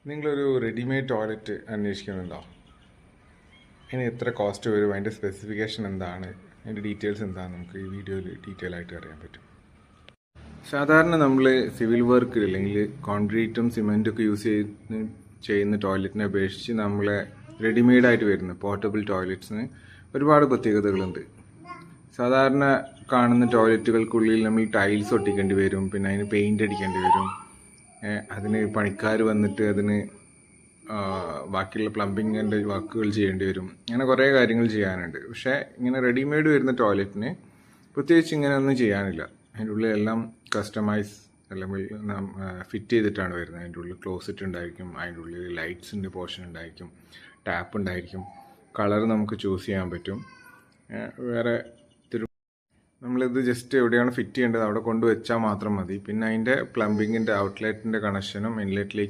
നിങ്ങളൊരു readymade toilet അന്വേഷിക്കുന്നുണ്ടോ? അതിന് എത്ര കോസ്റ്റ് വരും, അതിൻ്റെ സ്പെസിഫിക്കേഷൻ എന്താണ്, അതിൻ്റെ ഡീറ്റെയിൽസ് എന്താണ് നമുക്ക് ഈ വീഡിയോയിൽ ഡീറ്റെയിൽ ആയിട്ട് അറിയാൻ പറ്റും. സാധാരണ നമ്മൾ സിവിൽ വർക്ക് അല്ലെങ്കിൽ കോൺക്രീറ്റും സിമെൻറ്റും ഒക്കെ യൂസ് ചെയ്യുന്ന ടോയ്ലറ്റിനെ അപേക്ഷിച്ച് നമ്മളെ റെഡിമെയ്ഡായിട്ട് വരുന്ന പോർട്ടബിൾ ടോയ്ലറ്റ്സിന് ഒരുപാട് പ്രത്യേകതകളുണ്ട്. സാധാരണ കാണുന്ന ടോയ്ലറ്റുകൾക്കുള്ളിൽ നമ്മൾ ടൈൽസ് ഒട്ടിക്കേണ്ടി വരും, പിന്നെ അതിന് പെയിൻ്റ് അടിക്കേണ്ടി വരും, അതിന് പണിക്കാർ വന്നിട്ട് അതിന് ബാക്കിയുള്ള പ്ലംബിങ്ങിൻ്റെ വർക്കുകൾ ചെയ്യേണ്ടി വരും. അങ്ങനെ കുറേ കാര്യങ്ങൾ ചെയ്യാനുണ്ട്. പക്ഷേ ഇങ്ങനെ റെഡിമെയ്ഡ് വരുന്ന ടോയ്ലറ്റിന് പ്രത്യേകിച്ച് ഇങ്ങനെ ഒന്നും ചെയ്യാനില്ല. അതിൻ്റെ ഉള്ളിലെല്ലാം കസ്റ്റമൈസ് അല്ലെങ്കിൽ ഫിറ്റ് ചെയ്തിട്ടാണ് വരുന്നത്. അതിൻ്റെ ഉള്ളിൽ ക്ലോസറ്റ് ഉണ്ടായിരിക്കും, അതിൻ്റെ ഉള്ളിൽ ലൈറ്റ്സിൻ്റെ പോർഷൻ ഉണ്ടായിരിക്കും, ടാപ്പ് ഉണ്ടായിരിക്കും, കളർ നമുക്ക് ചൂസ് ചെയ്യാൻ പറ്റും. വേറെ നമ്മളിത് ജസ്റ്റ് എവിടെയാണ് ഫിറ്റ് ചെയ്യേണ്ടത് അവിടെ കൊണ്ടുവച്ചാൽ മാത്രം മതി. പിന്നെ അതിൻ്റെ പ്ലംബിങ്ങിൻ്റെ ഔട്ട്ലെറ്റിൻ്റെ കണക്ഷനും ഇൻലെറ്റിലേക്ക്